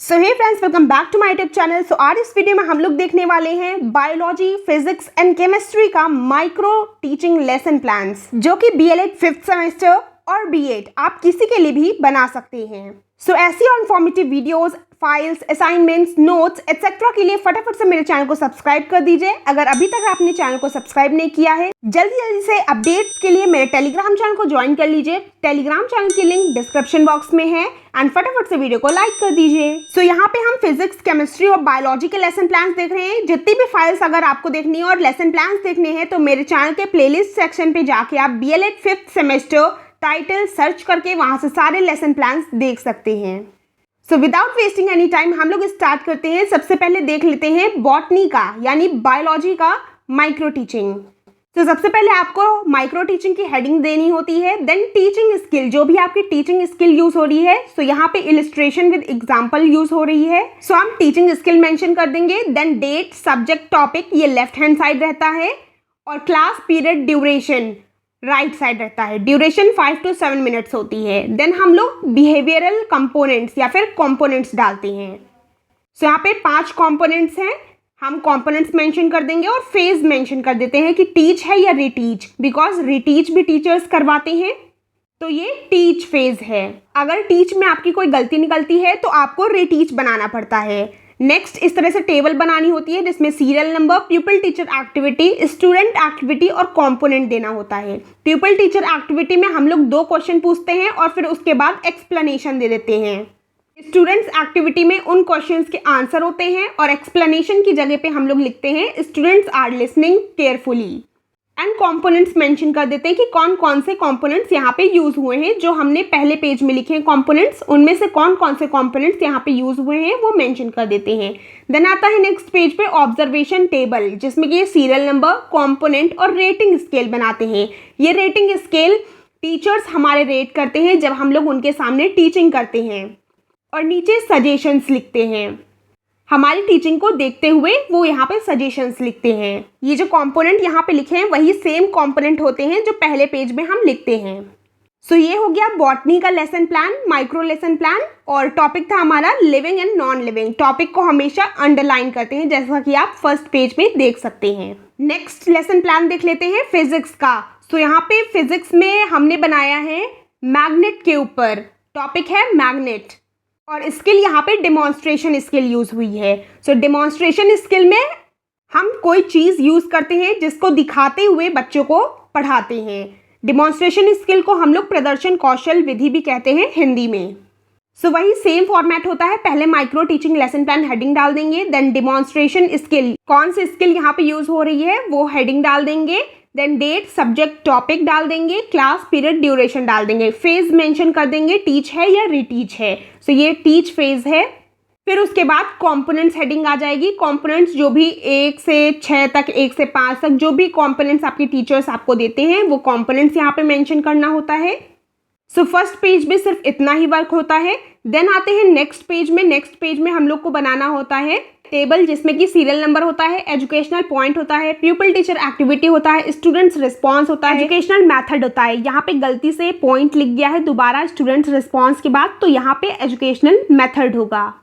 So hey friends, welcome back to my YouTube channel. So आज इस video में हम लोग देखने वाले हैं बायोलॉजी, फिजिक्स एंड केमिस्ट्री का माइक्रो टीचिंग लेसन प्लान्स, जो कि बीएलएड 5th सेमेस्टर और बीएड आप किसी के लिए भी बना सकते हैं। सो ऐसी और informative videos, files, assignments, notes etcetera के लिए फटाफट से मेरे चैनल को सब्सक्राइब कर दीजिए। अगर अभी तक आपने चैनल को सब्सक्राइब नहीं किया है, जल्दी जल्दी से अपडेट्स के लिए मेरे टेलीग्राम चैनल को ज्वाइन कर लीजिए। टेलीग्राम चैनल की लिंक डिस्क्रिप्शन बॉक्स में है एंड फटाफट से वीडियो को लाइक कर दीजिए। सो यहाँ पे हम फिजिक्स, केमिस्ट्री और बायोलॉजी के लेसन प्लान्स देख रहे हैं। जितनी भी फाइल्स अगर आपको देखनी है और लेसन प्लान्स देखने हैं तो मेरे चैनल के प्लेलिस्ट सेक्शन पे जाके आप B.El.Ed 5th semester title search करके वहां से सारे लेसन प्लान्स देख सकते हैं। So without wasting any time हम लोग स्टार्ट करते हैं। सबसे पहले देख लेते हैं बॉटनी का यानी बायोलॉजी का माइक्रो टीचिंग। तो सबसे पहले आपको माइक्रो टीचिंग की हेडिंग देनी होती है। देन टीचिंग स्किल, जो भी आपकी टीचिंग स्किल यूज हो रही है। सो यहाँ पे इलिस्ट्रेशन विद एग्जांपल यूज हो रही है। सो हम टीचिंग स्किल मेंशन कर देंगे। देन डेट, सब्जेक्ट, टॉपिक ये लेफ्ट हैंड साइड रहता है और class, period, duration right side रहता है। ड्यूरेशन 5 to 7 मिनट्स होती है। देन हम लोग बिहेवियरल कंपोनेंट्स या फिर कंपोनेंट्स डालते हैं। सो यहाँ पे 5 कंपोनेंट्स हैं। हम कंपोनेंट्स मेंशन कर देंगे और फेज मेंशन कर देते हैं कि टीच है या रिटीच, बिकॉज रिटीच भी टीचर्स करवाते हैं। तो ये टीच फेज है। अगर टीच में आपकी कोई गलती निकलती है तो आपको रिटीच बनाना पड़ता है। नेक्स्ट इस तरह से टेबल बनानी होती है जिसमें serial number, pupil teacher activity, student activity और कंपोनेंट देना होता है। प्यूपल टीचर एक्टिविटी में हम लोग 2 क्वेश्चन पूछते हैं और फिर उसके बाद एक्सप्लेनेशन दे देते हैं। स्टूडेंट्स एक्टिविटी में उन क्वेश्चंस के आंसर होते हैं और एक्सप्लेनेशन की जगह पे हम लोग लिखते हैं students are listening carefully. And components mention कर देते हैं कि कौन कौन से कंपोनेंट्स यहाँ पे यूज हुए हैं। जो हमने पहले पेज में लिखे हैं कंपोनेंट्स, उनमें से कौन कौन से कंपोनेंट्स यहाँ पे यूज हुए हैं वो मेंशन कर देते हैं। देन आता है नेक्स्ट पेज पे ऑब्जर्वेशन टेबल, जिसमें कि सीरियल नंबर, कंपोनेंट और रेटिंग स्केल बनाते हैं। ये रेटिंग स्केल टीचर्स हमारे रेट करते हैं जब हम लोग उनके सामने टीचिंग करते हैं। और नीचे सजेशंस लिखते हैं। हमारी टीचिंग को देखते हुए वो यहाँ पे सजेशंस लिखते हैं। ये जो कंपोनेंट यहाँ पे लिखे हैं वही सेम कंपोनेंट होते हैं जो पहले पेज में हम लिखते हैं। सो ये हो गया बॉटनी का lesson plan, micro lesson plan. और टॉपिक था हमारा living and non living. Topic को हमेशा अंडरलाइन करते हैं, जैसा कि आप फर्स्ट पेज में देख सकते हैं। नेक्स्ट लेसन प्लान देख लेते हैं फिजिक्स का। सो यहाँ पे फिजिक्स में हमने बनाया है मैग्नेट के ऊपर। टॉपिक है मैग्नेट और स्किल यहाँ पे डिमॉन्स्ट्रेशन स्किल यूज हुई है। सो डिमॉन्स्ट्रेशन स्किल में हम कोई चीज़ यूज करते हैं जिसको दिखाते हुए बच्चों को पढ़ाते हैं। डिमॉन्स्ट्रेशन स्किल को हम लोग प्रदर्शन कौशल विधि भी कहते हैं हिंदी में। सो वही सेम फॉर्मेट होता है। पहले micro teaching lesson plan heading डाल देंगे। देन डिमॉन्स्ट्रेशन स्किल, कौन सी स्किल यहाँ पे यूज हो रही है वो हेडिंग डाल देंगे। देन डेट, सब्जेक्ट, टॉपिक डाल देंगे। क्लास, पीरियड, ड्यूरेशन डाल देंगे। फेज मेंशन कर देंगे, टीच है या रिटीच है। सो ये टीच फेज है। फिर उसके बाद कंपोनेंट्स हेडिंग आ जाएगी। कंपोनेंट्स जो भी 1 से 6 तक, 1 से 5 तक जो भी कंपोनेंट्स आपके टीचर्स आपको देते हैं वो कंपोनेंट्स यहाँ पे मेंशन करना होता है। सो फर्स्ट पेज में सिर्फ इतना ही वर्क होता है। देन आते हैं नेक्स्ट पेज में। नेक्स्ट पेज में हम लोग को बनाना होता है टेबल, जिसमें कि सीरियल नंबर होता है, एजुकेशनल पॉइंट होता है, प्यूपल टीचर एक्टिविटी होता है, स्टूडेंट्स रिस्पॉन्स होता है, एजुकेशनल मेथड होता है। यहाँ पे गलती से पॉइंट लिख गया है दोबारा स्टूडेंट्स रिस्पॉन्स के बाद, तो यहाँ पे एजुकेशनल मेथड होगा।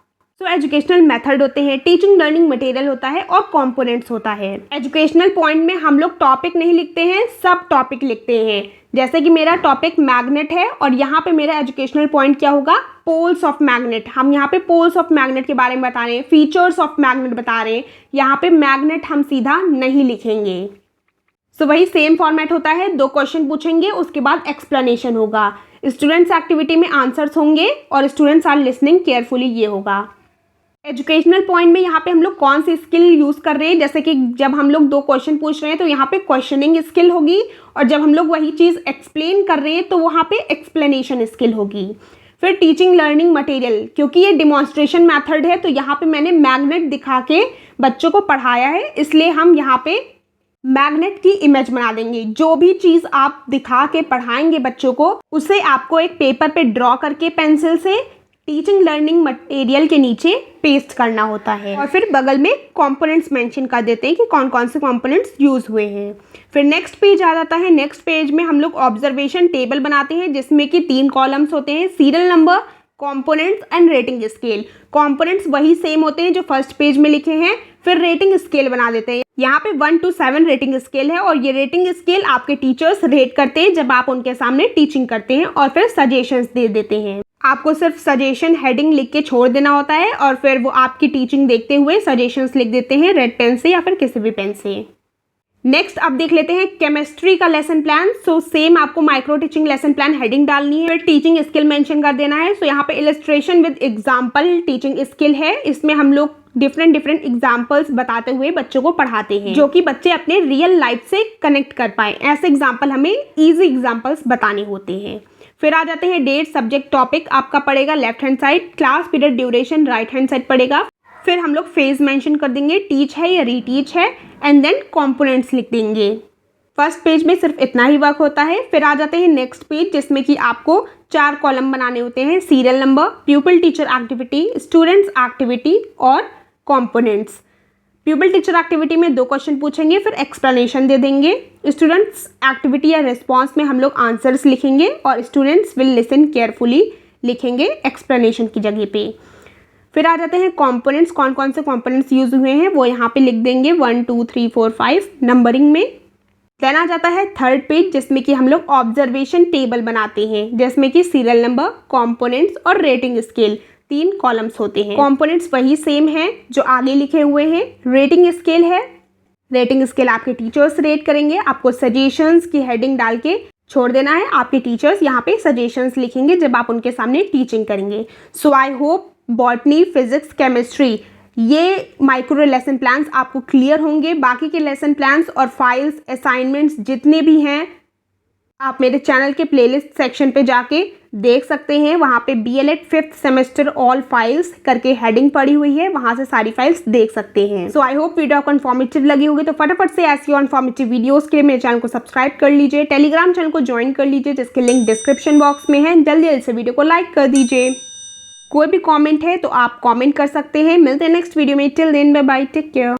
तो एजुकेशनल मेथड होते हैं, टीचिंग लर्निंग मटेरियल होता है और कंपोनेंट्स होता है। एजुकेशनल पॉइंट में हम लोग टॉपिक नहीं लिखते हैं, सब टॉपिक लिखते हैं। जैसे कि मेरा टॉपिक मैग्नेट है और यहाँ पे मेरा एजुकेशनल पॉइंट क्या होगा, पोल्स ऑफ मैग्नेट। हम यहाँ पे पोल्स ऑफ मैग्नेट के बारे में बता रहे हैं, फीचर्स ऑफ मैग्नेट बता रहे हैं। यहाँ पे मैग्नेट हम सीधा नहीं लिखेंगे। सो वही सेम फॉर्मेट होता है। 2 क्वेश्चन पूछेंगे, उसके बाद एक्सप्लेनेशन होगा। स्टूडेंट्स एक्टिविटी में आंसर्स होंगे और स्टूडेंट्स आर लिसनिंग केयरफुली ये होगा। एजुकेशनल पॉइंट में यहाँ पे हम लोग कौन सी स्किल यूज़ कर रहे हैं, जैसे कि जब हम लोग 2 क्वेश्चन पूछ रहे हैं तो यहाँ पे क्वेश्चनिंग स्किल होगी और जब हम लोग वही चीज़ एक्सप्लेन कर रहे हैं तो वहाँ पे एक्सप्लेनेशन स्किल होगी। फिर टीचिंग लर्निंग मटेरियल, क्योंकि ये डिमॉन्स्ट्रेशन मेथड है तो यहाँ पे मैंने मैग्नेट दिखा के बच्चों को पढ़ाया है, इसलिए हम यहाँ पे मैग्नेट की इमेज बना देंगे। जो भी चीज़ आप दिखा के पढ़ाएंगे बच्चों को, उसे आपको एक पेपर पे ड्रॉ करके पेंसिल से टीचिंग लर्निंग मटेरियल के नीचे पेस्ट करना होता है और फिर बगल में कंपोनेंट्स मेंशन कर देते हैं कि कौन कौन से कंपोनेंट्स यूज हुए हैं। फिर नेक्स्ट पेज आ जाता है। नेक्स्ट पेज में हम लोग ऑब्जर्वेशन टेबल बनाते हैं जिसमें कि 3 कॉलम्स होते हैं, serial number, components and rating scale. Components वही सेम होते हैं जो फर्स्ट पेज में लिखे हैं, फिर रेटिंग स्केल बना देते हैं। यहाँ पे 1 to 7 रेटिंग स्केल है और ये रेटिंग स्केल आपके टीचर्स रेट करते हैं जब आप उनके सामने टीचिंग करते हैं और फिर सजेशंस दे देते हैं। आपको सिर्फ सजेशन हेडिंग लिख के छोड़ देना होता है और फिर वो आपकी टीचिंग देखते हुए सजेशंस लिख देते हैं रेड पेन से या फिर किसी भी पेन से। नेक्स्ट अब देख लेते हैं केमिस्ट्री का लेसन प्लान। सो सेम आपको micro teaching lesson plan heading डालनी है, फिर टीचिंग स्किल मेंशन कर देना है। सो यहाँ पे illustration with example teaching skill है। इसमें हम लोग डिफरेंट एग्जांपल्स बताते हुए बच्चों को पढ़ाते हैं जो कि बच्चे अपने रियल लाइफ से कनेक्ट कर पाए। ऐसे एग्जाम्पल हमें ईजी एग्जाम्पल्स बताने होते हैं। फिर आ जाते हैं डेट, सब्जेक्ट, टॉपिक आपका पड़ेगा left hand side, class, period, duration right hand side पड़ेगा। फिर हम लोग फेज मेंशन कर देंगे, टीच है या रीटीच है, एंड देन कंपोनेंट्स लिख देंगे। फर्स्ट पेज में सिर्फ इतना ही वर्क होता है। फिर आ जाते हैं नेक्स्ट पेज जिसमें कि आपको 4 कॉलम बनाने होते हैं, serial number, प्यूपिल teacher activity, students activity और कंपोनेंट्स। प्यूपिल टीचर एक्टिविटी में 2 क्वेश्चन पूछेंगे, फिर एक्सप्लेनेशन दे देंगे। स्टूडेंट्स एक्टिविटी या रिस्पॉन्स में हम लोग आंसर्स लिखेंगे और स्टूडेंट्स विल लिसन केयरफुली लिखेंगे एक्सप्लेनेशन की जगह पे। फिर आ जाते हैं कंपोनेंट्स, कौन कौन से कंपोनेंट्स यूज हुए हैं वो यहाँ पे लिख देंगे 1 2 3 4 5 नंबरिंग में। देन आ जाता है थर्ड पेज जिसमें कि हम लोग ऑब्जर्वेशन टेबल बनाते हैं जिसमें कि सीरियल नंबर, कंपोनेंट्स और रेटिंग स्केल 3 कॉलम्स होते हैं। कंपोनेंट्स वही सेम है जो आगे लिखे हुए हैं। रेटिंग स्केल है, रेटिंग स्केल आपके टीचर्स रेट करेंगे। आपको सजेशंस की हेडिंग डाल के छोड़ देना है, आपके टीचर्स यहाँ पे सजेशंस लिखेंगे जब आप उनके सामने टीचिंग करेंगे। So I hope botany, physics, chemistry ये माइक्रो लेसन प्लान्स आपको क्लियर होंगे। बाकी के लेसन प्लान्स और फाइल्स, असाइनमेंट्स जितने भी हैं आप मेरे चैनल के प्लेलिस्ट सेक्शन पे जाके देख सकते हैं। वहाँ पे BLED 5th semester all files करके हेडिंग पड़ी हुई है, वहाँ से सारी फाइल्स देख सकते हैं। सो आई होप वीडियो आपको इन्फॉर्मेटिव लगी होगी, तो फटाफट से ऐसी और इन्फॉर्मेटिव वीडियोस के लिए मेरे चैनल को सब्सक्राइब कर लीजिए, टेलीग्राम चैनल को ज्वाइन कर लीजिए जिसके लिंक डिस्क्रिप्शन बॉक्स में है। जल्दी जल्दी से वीडियो को लाइक कर दीजिए। कोई भी कमेंट है तो आप कमेंट कर सकते हैं। मिलते हैं नेक्स्ट वीडियो में। Till then bye bye, take care.